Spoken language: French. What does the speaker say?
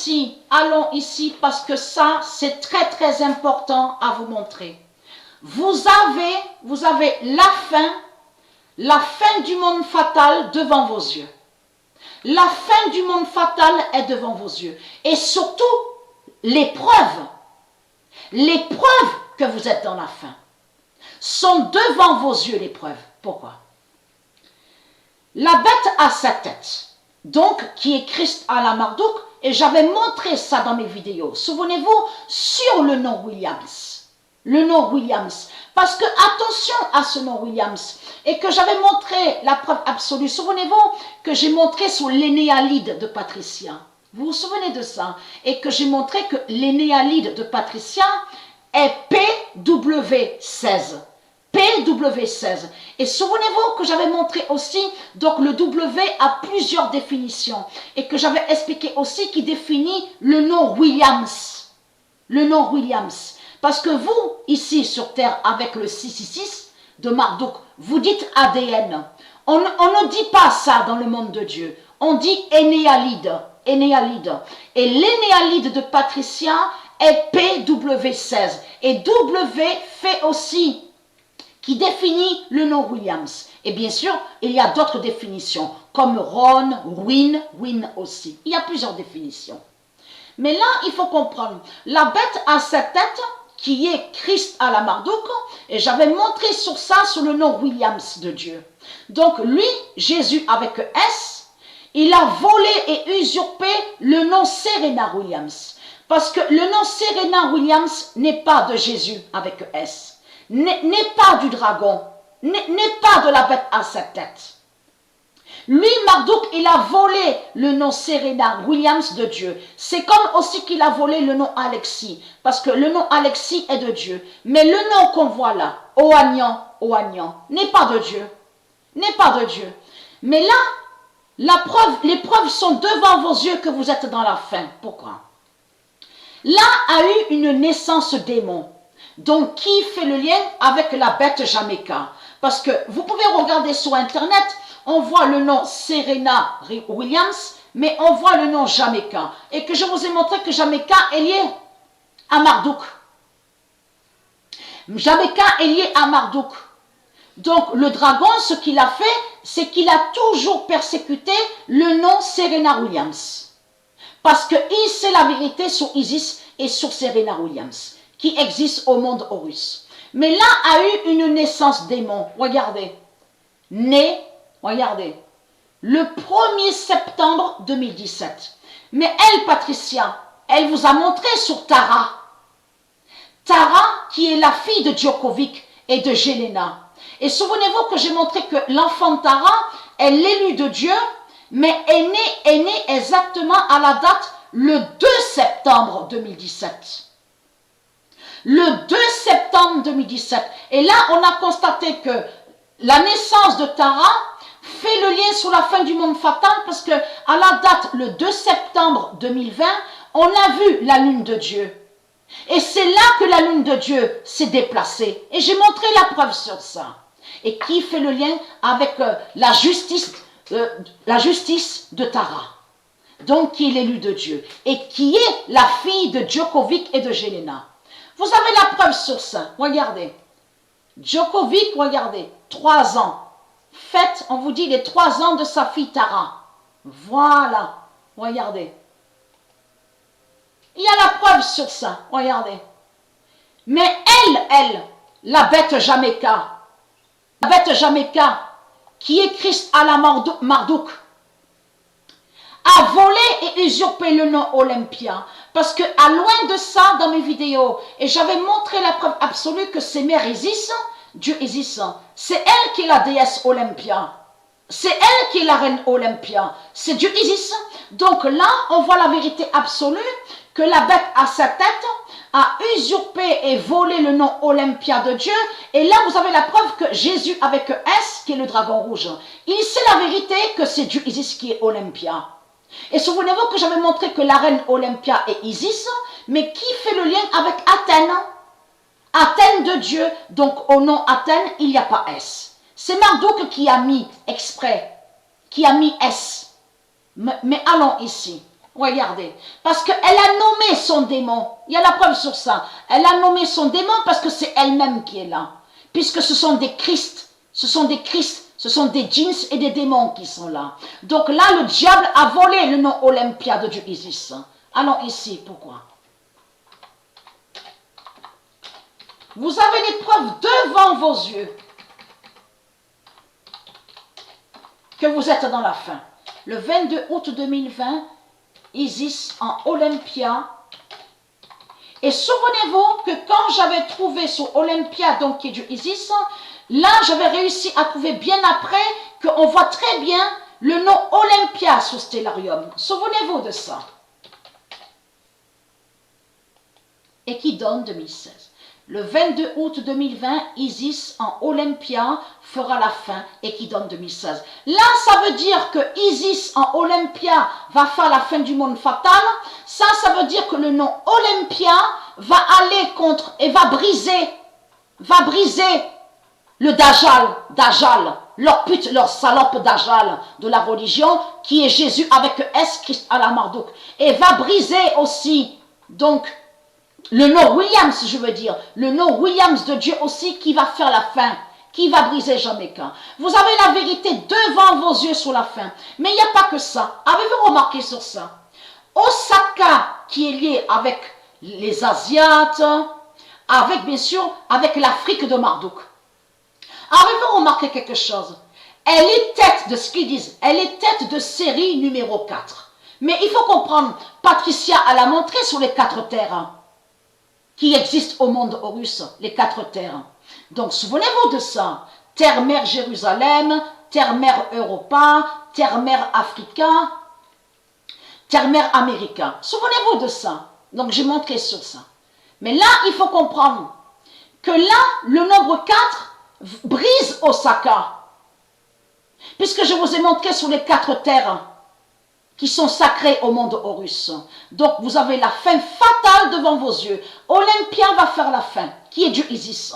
ici, allons ici parce que ça, c'est très très important à vous montrer. Vous avez la fin du monde fatal devant vos yeux. La fin du monde fatal est devant vos yeux. Et surtout, l'épreuve que vous êtes dans la fin, sont devant vos yeux l'épreuve. Pourquoi? La bête a sa tête, donc qui est Christ à la Marduk, et j'avais montré ça dans mes vidéos. Souvenez-vous, sur le nom Williams. Le nom Williams. Parce que attention à ce nom Williams. Et que j'avais montré la preuve absolue. Souvenez-vous que j'ai montré sur l'énéalide de Patricia. Vous vous souvenez de ça? Et que j'ai montré que l'énéalide de Patricia est PW16. PW16. Et souvenez-vous que j'avais montré aussi, donc le W a plusieurs définitions. Et que j'avais expliqué aussi qui définit le nom Williams. Le nom Williams. Parce que vous, ici sur Terre, avec le 666 de Marduk, vous dites ADN. On ne dit pas ça dans le monde de Dieu. On dit énéalide. Énéalide. Et l'énéalide de Patricia est PW16. Et W fait aussi, qui définit le nom Williams. Et bien sûr, il y a d'autres définitions, comme Ron, Win aussi. Il y a plusieurs définitions. Mais là, il faut comprendre, la bête a cette tête qui est Christ à la Marduk, et j'avais montré sur ça, sur le nom Williams de Dieu. Donc lui, Jésus avec S, il a volé et usurpé le nom Serena Williams. Parce que le nom Serena Williams n'est pas de Jésus avec S. N'est pas du dragon, n'est pas de la bête à sa tête. Lui, Marduk, il a volé le nom Serena Williams de Dieu. C'est comme aussi qu'il a volé le nom Alexis, parce que le nom Alexis est de Dieu. Mais le nom qu'on voit là, Oagnan, n'est pas de Dieu. N'est pas de Dieu. Mais là, les preuves sont devant vos yeux que vous êtes dans la fin. Pourquoi? Là a eu une naissance démon. Donc, qui fait le lien avec la bête Jamaica? Parce que vous pouvez regarder sur Internet, on voit le nom Serena Williams, mais on voit le nom Jamaica. Et que je vous ai montré que Jamaica est lié à Marduk. Jamaica est lié à Marduk. Donc, le dragon, ce qu'il a fait, c'est qu'il a toujours persécuté le nom Serena Williams. Parce qu'il sait la vérité sur Isis et sur Serena Williams, qui existe au monde Horus. Mais là a eu une naissance démon. Regardez. Né, regardez. Le 1er septembre 2017. Mais elle, Patricia, elle vous a montré sur Tara. Tara, qui est la fille de Djokovic et de Jelena. Et souvenez-vous que j'ai montré que l'enfant Tara est l'élu de Dieu, mais est né exactement à la date le 2 septembre 2017. Le 2 septembre 2017. Et là, on a constaté que la naissance de Tara fait le lien sur la fin du monde fatal parce que à la date, le 2 septembre 2020, on a vu la lune de Dieu. Et c'est là que la lune de Dieu s'est déplacée. Et j'ai montré la preuve sur ça. Et qui fait le lien avec la justice de Tara. Donc, qui est l'élu de Dieu. Et qui est la fille de Djokovic et de Jelena. Vous avez la preuve sur ça. Regardez. Djokovic, regardez. 3 ans. Faites, on vous dit, les 3 ans de sa fille Tara. Voilà. Regardez. Il y a la preuve sur ça. Regardez. Mais elle, la bête Jamaica, qui est Christ à la Marduk, a volé et usurpé le nom Olympia. Parce que, à loin de ça, dans mes vidéos, et j'avais montré la preuve absolue que c'est Mère Isis, Dieu Isis, c'est elle qui est la déesse Olympia. C'est elle qui est la reine Olympia. C'est Dieu Isis. Donc là, on voit la vérité absolue que la bête à sa tête a usurpé et volé le nom Olympia de Dieu. Et là, vous avez la preuve que Jésus avec S, qui est le dragon rouge, il sait la vérité que c'est Dieu Isis qui est Olympia. Et souvenez-vous que j'avais montré que la reine Olympia est Isis, mais qui fait le lien avec Athènes? Athènes de Dieu, donc au nom Athènes, il n'y a pas S. C'est Marduk qui a mis exprès, qui a mis S. Mais allons ici. Regardez. Parce qu'elle a nommé son démon. Il y a la preuve sur ça. Elle a nommé son démon parce que c'est elle-même qui est là. Puisque ce sont des Christ. Ce sont des Christ. Ce sont des djinns et des démons qui sont là. Donc là, le diable a volé le nom Olympia de Dieu Isis. Allons ici. Pourquoi? Vous avez les preuves devant vos yeux que vous êtes dans la fin. Le 22 août 2020, Isis en Olympia. Et souvenez-vous que quand j'avais trouvé sur Olympia, donc qui est du Isis, là j'avais réussi à trouver bien après qu'on voit très bien le nom Olympia sur Stellarium. Souvenez-vous de ça. Et qui donne 2016. Le 22 août 2020, Isis en Olympia fera la fin et qui donne 2016. Là, ça veut dire que Isis en Olympia va faire la fin du monde fatal. Ça veut dire que le nom Olympia va aller contre et va briser le Dajjal, leur pute, leur salope Dajjal de la religion, qui est Jésus avec S, Christ à la Marduk. Et va briser aussi, donc, le nom Williams, je veux dire, le nom Williams de Dieu aussi qui va faire la fin, qui va briser Jamaica. Vous avez la vérité devant vos yeux sur la fin. Mais il n'y a pas que ça. Avez-vous remarqué sur ça? Osaka, qui est lié avec les Asiates, avec bien sûr, avec l'Afrique de Marduk. Avez-vous remarqué quelque chose? Elle est tête de ce qu'ils disent, elle est tête de série numéro 4. Mais il faut comprendre, Patricia, elle a montré sur les 4 terres qui existent au monde Horus, les 4 terres. Donc, souvenez-vous de ça. Terre-mère Jérusalem, terre-mère Europa, terre-mère Africa, terre-mère América. Souvenez-vous de ça. Donc, j'ai montré sur ça. Mais là, il faut comprendre que là, le nombre 4 brise Osaka. Puisque je vous ai montré sur les 4 terres qui sont sacrés au monde Horus. Donc, vous avez la fin fatale devant vos yeux. Olympia va faire la fin, qui est Dieu Isis.